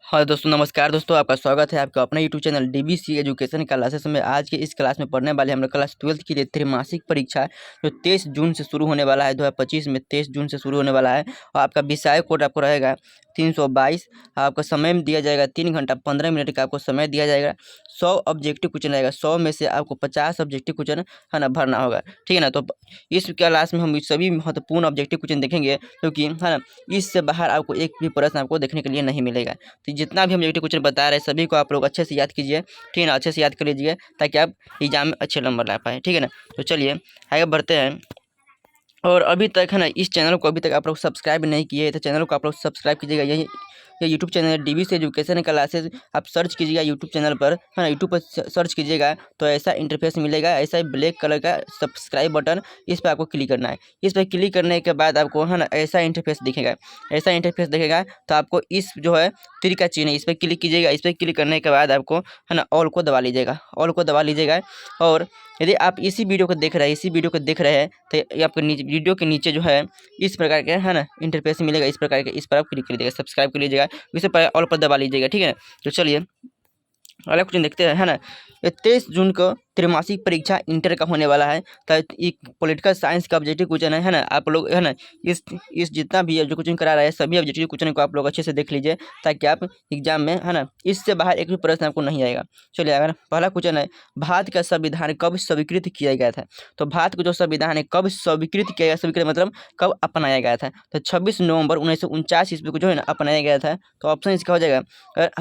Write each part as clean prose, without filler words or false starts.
हाँ दोस्तों, नमस्कार दोस्तों, आपका स्वागत है आपका अपना YouTube channel DBC education classes में। आज के इस क्लास में पढ़ने वाले हम लोग क्लास 12th की त्रैमासिक परीक्षा जो 23 जून से शुरू होने वाला है। 2025 में 23 जून से शुरू होने वाला है और आपका विषय कोड आपको रहेगा 322। आपका समय में दिया जाएगा 3 घंटा 15 मिनट का आपको समय दिया जाएगा। 100 ऑब्जेक्टिव क्वेश्चन रहेगा, 100 में से आपको 50 ऑब्जेक्टिव क्वेश्चन है ना भरना होगा, ठीक है ना। तो इस क्लास में हम सभी महत्वपूर्ण ऑब्जेक्टिव क्वेश्चन देखेंगे, क्योंकि है ना इससे बाहर आपको एक भी प्रश्न आपको देखने के लिए नहीं मिलेगा। तो जितना भी हम नेगेटिव क्वेश्चन बता रहे हैं सभी को आप लोग अच्छे से याद कीजिए, ठीक है ना। अच्छे से याद कर लीजिए ताकि आप एग्जाम में अच्छे नंबर ला पाए, ठीक है ना। तो चलिए आगे बढ़ते हैं। और अभी तक है ना इस चैनल को अभी तक आप लोग सब्सक्राइब नहीं किए तो चैनल को आप लोग सब्सक्राइब कीजिएगा। यही ये यूट्यूब चैनल है डीबीसी एजुकेशन क्लासेस। आप सर्च कीजिएगा यूट्यूब चैनल पर, है ना। यूट्यूब पर सर्च कीजिएगा तो ऐसा इंटरफेस मिलेगा, ऐसा ब्लैक कलर का सब्सक्राइब बटन, इस पर आपको क्लिक करना है। इस पर क्लिक करने के बाद आपको है ना ऐसा इंटरफेस दिखेगा, ऐसा इंटरफेस दिखेगा। तो आपको इस जो है तीर का चिन्ह है, इस पर क्लिक कीजिएगा। इस पर क्लिक करने के बाद आपको है ना ऑल को दबा लीजिएगा, ऑल को दबा लीजिएगा। और यदि आप इसी वीडियो को देख रहे हैं, इसी वीडियो को देख रहे हैं तो ये आपको वीडियो के नीचे जो है इस प्रकार के है ना इंटरफेस मिलेगा, इस प्रकार के, इस पर आप क्लिक कर लीजिएगा, सब्सक्राइब कर लीजिएगा। इसे पर ऑल पर दबा लीजिएगा, ठीक है। तो चलिए अगला क्वेश्चन देखते हैं, है ना। ये 23 जून को त्रैमासिक परीक्षा इंटर का होने वाला है। तो एक पॉलिटिकल साइंस का ऑब्जेक्टिव क्वेश्चन है ना। आप लोग है ना इस जितना भी जो क्वेश्चन करा रहा है सभी ऑब्जेक्टिव क्वेश्चन को आप लोग अच्छे से देख लीजिए ताकि आप एग्जाम में है ना इससे बाहर एक भी प्रश्न आपको नहीं आएगा। चलिए अगर पहला क्वेश्चन है, भारत का संविधान कब स्वीकृत किया गया था। तो भारत का जो संविधान है कब स्वीकृत किया गया, स्वीकृत मतलब कब अपनाया गया था। तो 26 नवंबर 1949 ईस्वी को जो है ना अपनाया गया था। तो ऑप्शन इसका हो जाएगा,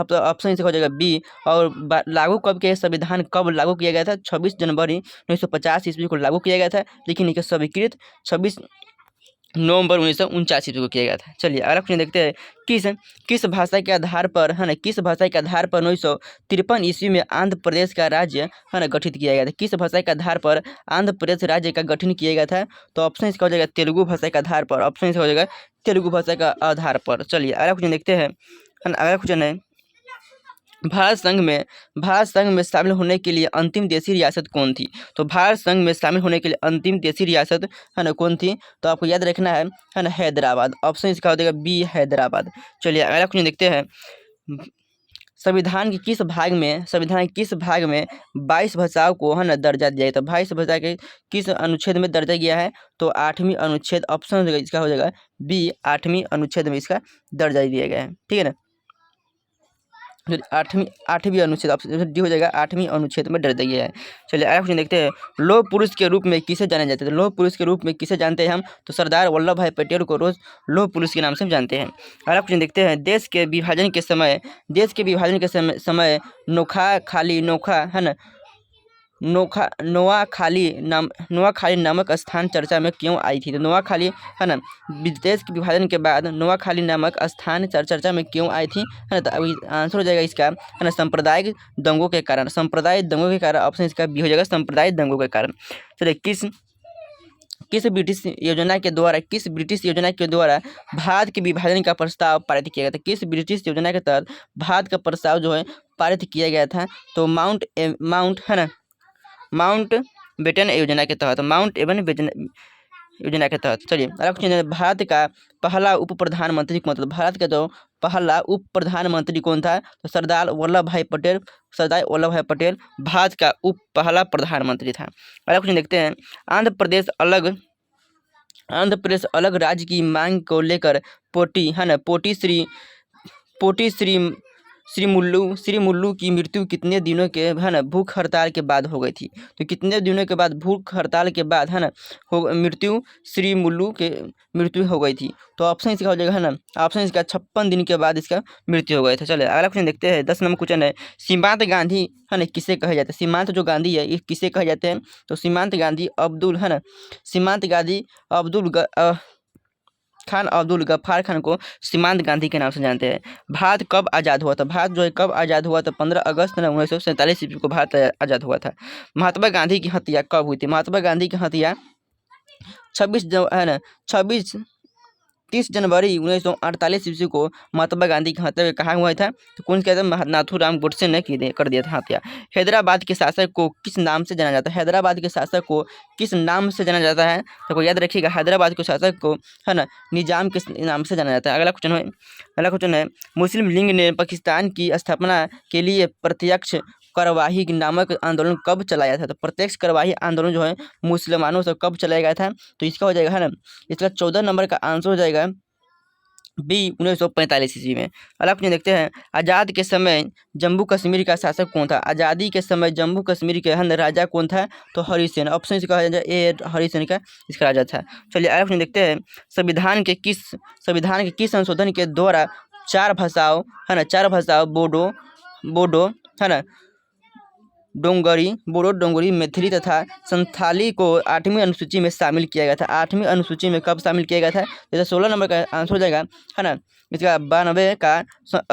तो ऑप्शन इसका हो जाएगा बी। और लागू कब किया, संविधान कब लागू किया गया था, 26 जनवरी 1950 ईस्वी को लागू किया गया था, लेकिन इसे स्वीकृत 26 नवंबर 1949 ईस्वी को किया गया था। चलिए अगला क्वेश्चन देखते हैं, किस भाषा के आधार पर है ना, किस भाषा के आधार पर 1953 ईस्वी में आंध्र प्रदेश का राज्य है ना गठित किया गया था। किस भाषा के आधार पर आंध्र प्रदेश राज्य का गठन किया गया था। तो ऑप्शन इसका हो जाएगा तेलुगु भाषा के आधार पर, ऑप्शन इसका हो जाएगा तेलुगु भाषा का आधार पर। चलिए अगला क्वेश्चन देखते हैं, अगला क्वेश्चन है, भारत संघ में शामिल होने के लिए अंतिम देशी रियासत कौन थी। तो भारत संघ में शामिल होने के लिए अंतिम देशी रियासत है ना कौन थी। तो आपको याद रखना है ना हैदराबाद, ऑप्शन इसका हो जाएगा बी हैदराबाद। चलिए अगला क्वेश्चन देखते हैं, संविधान के किस भाग में 22 भाषाओं को है ना दर्जा दिया गया। तो 22 भाषा के किस अनुच्छेद में दर्जा गया है। तो 8वीं अनुच्छेद, ऑप्शन इसका हो जाएगा बी, 8वीं अनुच्छेद में इसका दर्जा दिया गया है, ठीक है ना। आठवीं अनुच्छेद, ऑप्शन डी हो जाएगा 8वीं अनुच्छेद में दर्ज किया है। चलिए अगला क्वेश्चन देखते हैं, लौह पुरुष के रूप में किसे जाने जाते हैं। तो लौह पुरुष के रूप में किसे जानते हैं हम। तो सरदार वल्लभ भाई पटेल को रोज लौह पुरुष के नाम से हम जानते हैं। अगला क्वेश्चन देखते हैं, देश के विभाजन के समय नोखा है ना नोआखाली नामक स्थान चर्चा में क्यों आई थी। तो नोआखाली है ना देश के विभाजन के बाद नोआखाली नामक स्थान चर्चा में क्यों आई थी, है ना। तो अभी आंसर हो जाएगा इसका है ना सांप्रदायिक दंगों के कारण, ऑप्शन इसका बी हो जाएगा सांप्रदायिक दंगों के कारण। चलिए किस ब्रिटिश योजना के द्वारा भारत के विभाजन का प्रस्ताव पारित किया गया था। किस ब्रिटिश योजना के तहत भारत का प्रस्ताव जो है पारित किया गया था। तो माउंट बेटन योजना के तहत, योजना के तहत। चलिए अगला क्वेश्चन है, भारत का पहला उप प्रधानमंत्री कौन था। भारत का जो पहला उप प्रधानमंत्री कौन था। तो सरदार वल्लभ भाई पटेल भारत का पहला प्रधानमंत्री था। अगला क्वेश्चन देखते हैं, आंध्र प्रदेश अलग राज्य की मांग को लेकर श्री मुल्लू की मृत्यु कितने दिनों के है ना भूख हड़ताल के बाद हो गई थी। तो कितने दिनों के बाद भूख हड़ताल के बाद है ना श्री मुल्लू के मृत्यु हो गई थी। तो ऑप्शन इसका हो जाएगा है ना, ऑप्शन इसका 56 दिन के बाद इसका मृत्यु हो गया था। चलिए अगला क्वेश्चन देखते हैं, 10 नंबर क्वेश्चन है, सीमांत गांधी है ना किसे कहे जाते हैं। सीमांत जो गांधी है ये किसे कहे जाते हैं। तो सीमांत गांधी अब्दुल गफ्फार खान को सीमांत गांधी के नाम से जानते हैं। भारत कब आज़ाद हुआ था। भारत जो है कब आज़ाद हुआ था, 15 अगस्त 1947 ईस्वी को भारत आज़ाद हुआ था। महात्मा गांधी की हत्या कब हुई थी। महात्मा गांधी की हत्या 26 30 जनवरी 1948 ईस्वी को महात्मा गांधी की हत्या कहाँ हुआ था? तो कौन कहते हैं? नाथूराम गोडसे ने कर दिया था हत्या। हैदराबाद के शासक को किस नाम से जाना जाता है? हैदराबाद के शासक को किस नाम से जाना जाता है? तो याद रखिएगा, हैदराबाद के शासक को है ना निजाम के नाम से जाना जाता है। अगला क्वेश्चन है मुस्लिम लीग ने पाकिस्तान की स्थापना के लिए प्रत्यक्ष कार्यवाही नामक आंदोलन कब चलाया था? तो प्रत्यक्ष कार्यवाही आंदोलन जो है मुसलमानों से कब चलाया गया था? तो इसका हो जाएगा है ना, इसका 14 नंबर का आंसर हो जाएगा बी 1945 ईस्वी में। अगला क्वेश्चन देखते हैं, आज़ाद के समय जम्मू कश्मीर का शासक कौन था? आज़ादी के समय जम्मू कश्मीर के राजा कौन था? तो हरि सेन। ऑप्शन इसका हो जाएगा ए, हरि सेन का इसका राजा था। चलिए अगला क्वेश्चन देखते हैं, संविधान के किस संशोधन के द्वारा 4 भाषाओं है ना, 4 भाषाओं बोडो है ना, बोडो, डोंगरी, मैथिली तथा संथाली को 8वीं अनुसूची में शामिल किया गया था? 8वीं अनुसूची में कब शामिल किया गया था? जैसे 16 नंबर का आंसर हो जाएगा है ना, इसका 92 का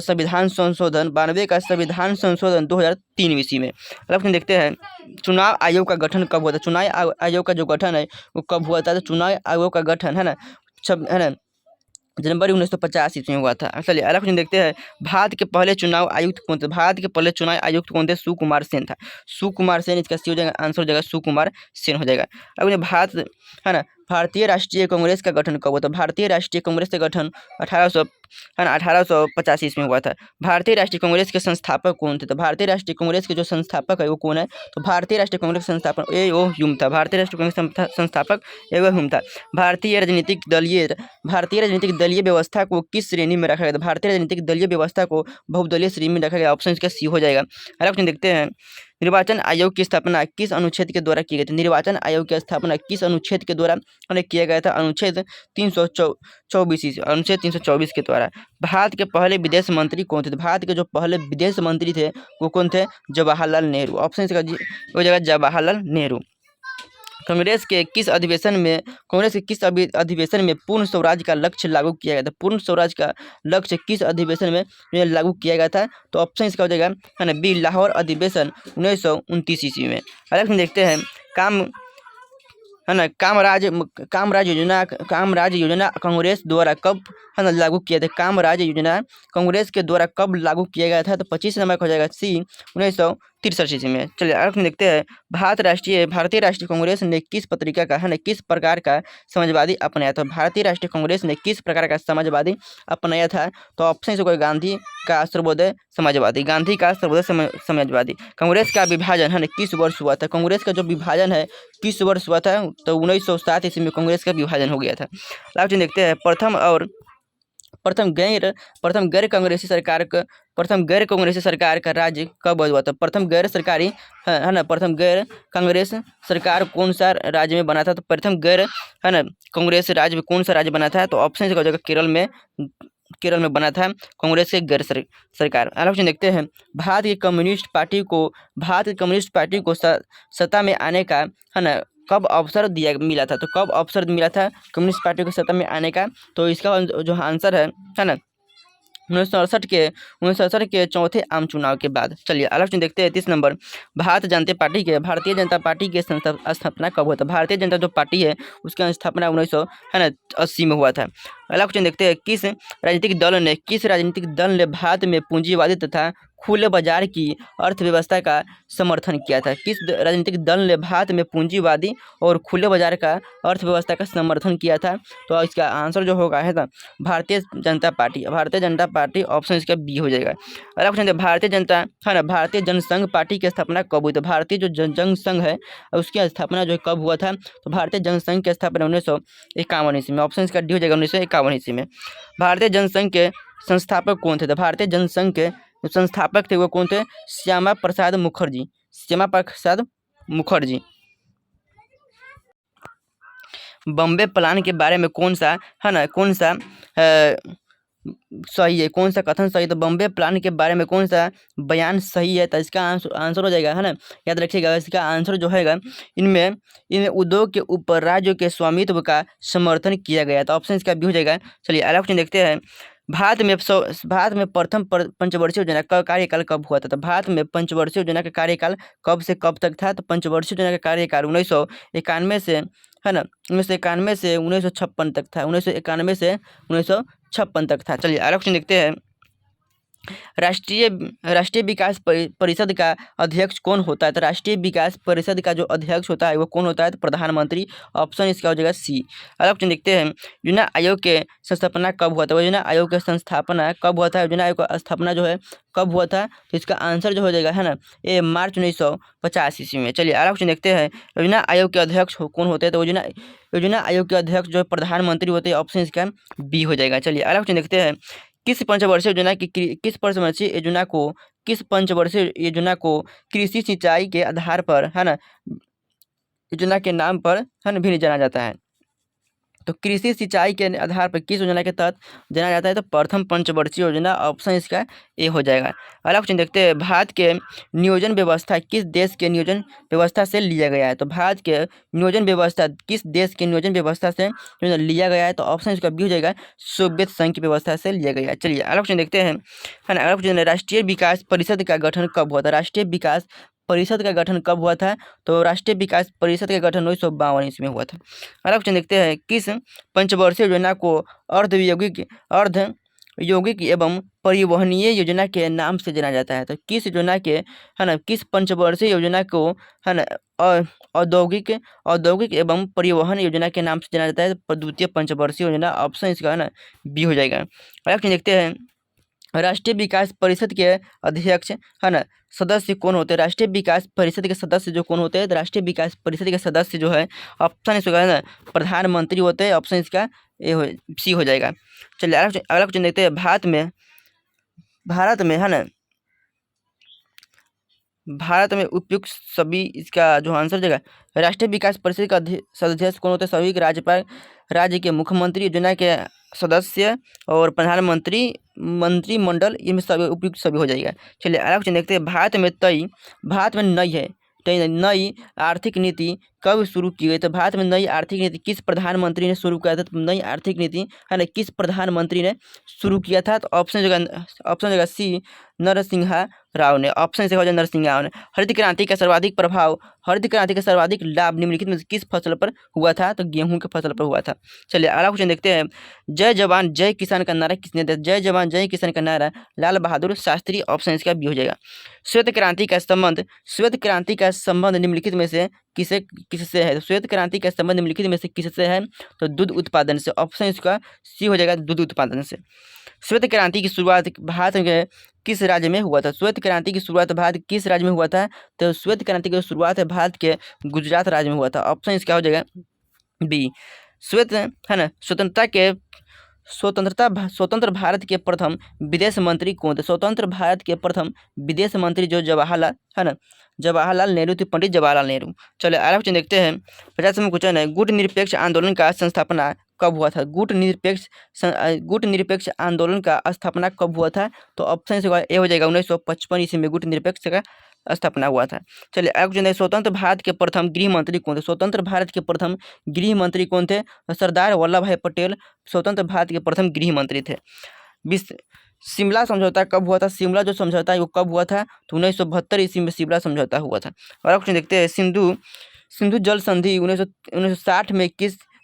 संविधान संशोधन 2003 ईस्वी में। अब देखते हैं, चुनाव आयोग का गठन कब हुआ था? चुनाव आयोग का जो गठन है वो कब हुआ था? तो चुनाव आयोग का गठन है ना जनवरी 1950 ईस्वी में हुआ था। चलिए अगला क्वेश्चन देखते हैं, भारत के पहले चुनाव आयुक्त कौन थे? भारत के पहले चुनाव आयुक्त कौन थे? सुकुमार सेन था। सुकुमार सेन, इसका सी हो जाएगा आंसर हो जाएगा सुकुमार सेन हो जाएगा। अब भारत है ना, भारतीय राष्ट्रीय कांग्रेस का गठन कब हुआ था? भारतीय राष्ट्रीय कांग्रेस का गठन 1885 ईस्वी में हुआ था। भारतीय राष्ट्रीय कांग्रेस के संस्थापक कौन थे? तो भारतीय राष्ट्रीय कांग्रेस के जो संस्थापक है वो कौन है? तो भारतीय राष्ट्रीय कांग्रेस के संस्थापक ए ओ ह्यूम था। भारतीय राष्ट्रीय कांग्रेस संस्थापक ए ओ ह्यूम था। भारतीय राजनीतिक दलीय व्यवस्था को किस श्रेणी में रखा गया था? भारतीय राजनीतिक दलीय व्यवस्था को बहुदलीय श्रेणी में रखा गया। ऑप्शन इसका सी हो जाएगा। अगला क्वेश्चन देखते हैं, निर्वाचन आयोग की स्थापना किस अनुच्छेद के द्वारा की गई थी? निर्वाचन आयोग की स्थापना किस अनुच्छेद के द्वारा किया गया था? अनुच्छेद 324 के द्वारा। भारत के पहले विदेश मंत्री कौन थे? भारत के जो पहले विदेश मंत्री थे वो कौन थे? जवाहरलाल नेहरू। ऑप्शन इसका हो जाएगा जवाहरलाल नेहरू। कांग्रेस के किस अधिवेशन में पूर्ण स्वराज का लक्ष्य लागू किया गया था? पूर्ण स्वराज का लक्ष्य किस अधिवेशन में लागू किया गया था? तो ऑप्शन इसका हो जाएगा है ना बी, लाहौर अधिवेशन 1929 ईस्वी में। अगला देखते हैं, कामराज योजना कांग्रेस द्वारा कब है ना लागू किया था? कामराज योजना कांग्रेस के द्वारा कब लागू किया गया था? तो 25 नंबर का हो जाएगा सी 1963 ईस्वी में। चलिए आगे देखते हैं, भारतीय राष्ट्रीय कांग्रेस ने किस पत्रिका का है ना किस प्रकार का समाजवादी अपनाया था? भारतीय राष्ट्रीय कांग्रेस ने किस प्रकार का समाजवादी अपनाया था? तो ऑप्शन से गांधी का सर्वोदय समाजवादी। कांग्रेस का विभाजन है ना किस वर्ष हुआ था? कांग्रेस का जो विभाजन है किस वर्ष हुआ था? तो 1907 ईस्वी में कांग्रेस का विभाजन हो गया था। लास्ट देखते हैं, प्रथम गैर कांग्रेसी सरकार का राज्य कब हुआ था? प्रथम गैर कांग्रेस सरकार कौन सा राज्य में बना था? तो प्रथम गैर है ना कांग्रेस राज्य में कौन सा राज्य बना था? तो ऑप्शन हो जाएगा केरल में बना था कांग्रेस के गैर सरकार। अगला क्वेश्चन देखते हैं, भारत की कम्युनिस्ट पार्टी को सत्ता में आने का है ना कब अवसर मिला था? तो कब अवसर मिला था कम्युनिस्ट पार्टी को सत्ता में आने का? तो इसका जो आंसर है ना 1968 के चौथे आम चुनाव के बाद। चलिए अगला क्वेश्चन देखते हैं, 30 नंबर, भारतीय जनता पार्टी के स्थापना कब हुआ था? भारतीय जनता जो पार्टी है उसका स्थापना 1980 में हुआ था। अगला क्वेश्चन देखते हैं, किस राजनीतिक दल ने भारत में पूंजीवादी तथा खुले बाजार की अर्थव्यवस्था का समर्थन किया था? किस राजनीतिक दल ने भारत में पूंजीवादी और खुले बाजार का अर्थव्यवस्था का समर्थन किया था? तो इसका आंसर जो होगा है ना भारतीय जनता पार्टी। ऑप्शन इसका बी हो जाएगा। अगला क्वेश्चन है, भारतीय जनसंघ पार्टी की स्थापना कब हुई? तो भारतीय जो जनसंघ है उसकी स्थापना जो कब हुआ था? तो भारतीय जनसंघ की स्थापना 1951 ईस्वी में। ऑप्शन इसका डी हो जाएगा 1951 ईस्वी में। भारतीय जनसंघ के संस्थापक कौन थे? तो भारतीय जनसंघ के जो संस्थापक थे वो कौन थे? श्यामा प्रसाद मुखर्जी। बॉम्बे प्लान के बारे में कौन सा सही है, कौन सा कथन सही है? तो बॉम्बे प्लान के बारे में कौन सा बयान सही है? तो इसका आंसर हो जाएगा है ना, याद रखिएगा इसका आंसर जो है इनमें उद्योग के ऊपर राज्यों के स्वामित्व का समर्थन किया गया। तो ऑप्शन इसका भी हो जाएगा। चलिए अगला क्वेश्चन देखते हैं, भारत में प्रथम पंचवर्षीय योजना का कार्यकाल कब हुआ था? तो भारत में पंचवर्षीय योजना का कार्यकाल कब से कब तक था? तो पंचवर्षीय योजना का कार्यकाल 1991 से है ना, 1991 से 1956 तक था, 1991 से 1956 तक था। चलिए अगला क्वेश्चन देखते हैं। राष्ट्रीय राष्ट्रीय विकास परिषद का अध्यक्ष कौन होता है? तो राष्ट्रीय विकास परिषद का जो अध्यक्ष होता है वो कौन होता है? तो प्रधानमंत्री। ऑप्शन इसका हो जाएगा सी। अगला क्वेश्चन देखते हैं। योजना आयोग के संस्थापना कब हुआ था? योजना आयोग का संस्थापना कब हुआ था? योजना आयोग का स्थापना जो है कब हुआ था? तो इसका आंसर जो हो जाएगा है ना, ये मार्च 1950 ईस्वी में। चलिए अगला क्वेश्चन देखते हैं। योजना आयोग के अध्यक्ष कौन होते हैं? तो योजना आयोग के अध्यक्ष जो प्रधानमंत्री होते हैं। ऑप्शन इसका बी हो जाएगा। चलिए अगला क्वेश्चन देखते हैं। किस पंचवर्षीय योजना को कृषि सिंचाई के आधार पर, है ना, योजना के नाम पर, है ना, भी जाना जाता है? तो कृषि सिंचाई के आधार पर किस योजना के तहत जाना जाता है? तो प्रथम पंचवर्षीय योजना। ऑप्शन इसका ए हो जाएगा। अगला क्वेश्चन देखते हैं। भारत के नियोजन व्यवस्था किस देश के नियोजन व्यवस्था से लिया गया है? तो भारत के नियोजन व्यवस्था किस देश के नियोजन व्यवस्था से लिया गया है? तो ऑप्शन इसका बी हो जाएगा, सोवियत संघ की व्यवस्था से लिया गया है। चलिए अगला क्वेश्चन देखते हैं, है ना। अगला क्वेश्चन है, राष्ट्रीय विकास परिषद का गठन कब हुआ था? राष्ट्रीय विकास परिषद का गठन कब हुआ था? तो राष्ट्रीय विकास परिषद का गठन 1952 ईस्वी में हुआ था। अगला क्वेश्चन देखते हैं। किस पंचवर्षीय योजना को अर्ध एवं परिवहनीय योजना के नाम से जाना जाता है? तो किस योजना के, है ना, किस पंचवर्षीय योजना को, है ना, औद्योगिक एवं परिवहन योजना के नाम से जाना जाता है? तो द्वितीय पंचवर्षीय योजना। ऑप्शन इसका, है ना, बी हो जाएगा। अगला क्वेश्चन देखते हैं। राष्ट्रीय विकास परिषद के अध्यक्ष, है ना, सदस्य कौन होते हैं? राष्ट्रीय विकास परिषद के सदस्य जो कौन होते हैं? राष्ट्रीय विकास परिषद के सदस्य जो है, ऑप्शन इसका, है ना, प्रधानमंत्री होते हैं। ऑप्शन इसका सी हो जाएगा। चलिए अगला क्वेश्चन देखते हैं। भारत में उपयुक्त सभी, इसका जो आंसर देगा, राष्ट्रीय विकास परिषद का सदस्य कौन होते हैं? सभी राज्यपाल, राज्य के मुख्यमंत्री, योजना के सदस्य और प्रधानमंत्री, मंत्रिमंडल, इनमें सभी उपयुक्त सभी हो जाएगा। चलिए अगला क्वेश्चन देखते हैं। भारत में नई आर्थिक नीति कब शुरू की गई? तो भारत में नई आर्थिक नीति किस प्रधानमंत्री ने शुरू किया था? तो नई आर्थिक नीति, है ना, किस प्रधानमंत्री ने शुरू किया था? तो ऑप्शन जगह सी, नरसिंहा राव ने। ऑप्शन से हो जाए नरसिंहा राव ने। हरित क्रांति का सर्वाधिक लाभ निम्नलिखित में से किस फसल पर हुआ था? तो गेहूं के फसल पर हुआ था। चलिए अगला क्वेश्चन देखते हैं। जय जवान जय किसान का नारा किसने दिया? जय जवान जय किसान का नारा लाल बहादुर शास्त्री। ऑप्शन इसका बी हो जाएगा। श्वेत क्रांति का संबंध निम्नलिखित में से किससे है? तो श्वेत क्रांति का संबंध निम्नलिखित में से किससे है? तो दूध उत्पादन से। ऑप्शन इसका सी हो जाएगा, दूध उत्पादन से। श्वेत क्रांति की शुरुआत भारत के किस राज्य में हुआ था? श्वेत क्रांति की शुरुआत भारत किस राज्य में हुआ था? तो श्वेत क्रांति की शुरुआत है भारत के गुजरात राज्य में हुआ था। ऑप्शन इसका हो जाएगा बी। श्वेत, है ना, स्वतंत्र भारत के प्रथम विदेश मंत्री कौन थे? स्वतंत्र भारत के प्रथम विदेश मंत्री जो जवाहरलाल नेहरू थे, पंडित जवाहरलाल नेहरू। चलिए अगला क्वेश्चन देखते हैं। 50वां क्वेश्चन है। गुट निरपेक्ष आंदोलन का संस्थापना कब हुआ था? गुट निरपेक्ष आंदोलन का स्थापना कब हुआ था? तो ऑप्शन से ए हो जाएगा, 1955 ईस्वी में गुट निरपेक्ष का स्थापना हुआ था। चलिए अगला क्वेश्चन है। स्वतंत्र भारत के प्रथम गृह मंत्री कौन थे? स्वतंत्र भारत के प्रथम गृह मंत्री कौन थे? सरदार वल्लभ भाई पटेल स्वतंत्र भारत के प्रथम गृह मंत्री थे। शिमला समझौता कब हुआ था? शिमला जो समझौता है वो कब हुआ था? तो 1972 ईस्वी में शिमला समझौता हुआ था। अगला क्वेश्चन देखते हैं। सिंधु जल संधि 1960 में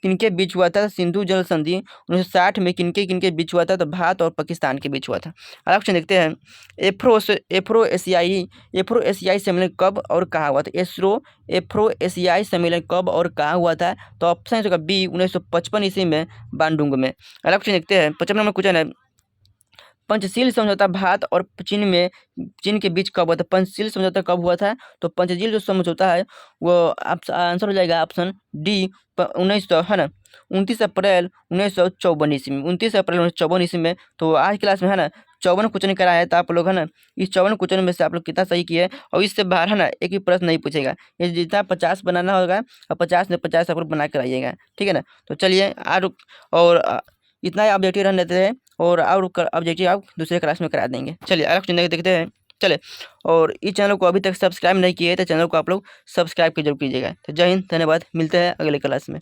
किनके बीच हुआ था? सिंधु जल संधि 1960 में किनके बीच हुआ था? तो भारत और पाकिस्तान के बीच हुआ था। अगला क्वेश्चन देखते हैं। एफ्रो एशियाई सम्मेलन कब और कहाँ हुआ था? एफ्रो एशियाई सम्मेलन कब और कहाँ हुआ था? तो ऑप्शन होगा बी, 1955 ईस्वी में बांडुंग में। अगला क्वेश्चन देखते हैं। 55 नंबर क्वेश्चन है। पंचशील समझौता भारत और चीन के बीच कब हुआ था? पंचशील समझौता कब हुआ था? तो पंचशील जो समझौता है वो आंसर हो जाएगा ऑप्शन डी, 29 अप्रैल 1954 ईस्वी में। 29 अप्रैल 1954 ईस्वी में। तो आज क्लास में, है ना, 54 क्वेश्चन कराया है। तो आप लोग, है ना, इस 54 क्वेश्चन में से आप लोग कितना सही किए, और इससे बाहर, है ना, एक भी प्रश्न नहीं पूछेगा। ये जितना 50 बनाना होगा और 50 में 50 आप लोग बना कर आइएगा, ठीक है ना। तो चलिए और इतना ही ऑब्जेक्टिव रहने देते हैं, और ऑब्जेक्टिव आप दूसरे क्लास में करा देंगे। चलिए अगला क्वेश्चन देखते हैं। चले, और इस चैनल को अभी तक सब्सक्राइब नहीं किए तो चैनल को आप लोग सब्सक्राइब जरूर कीजिएगा। तो जय हिंद, धन्यवाद, मिलते हैं अगले क्लास में।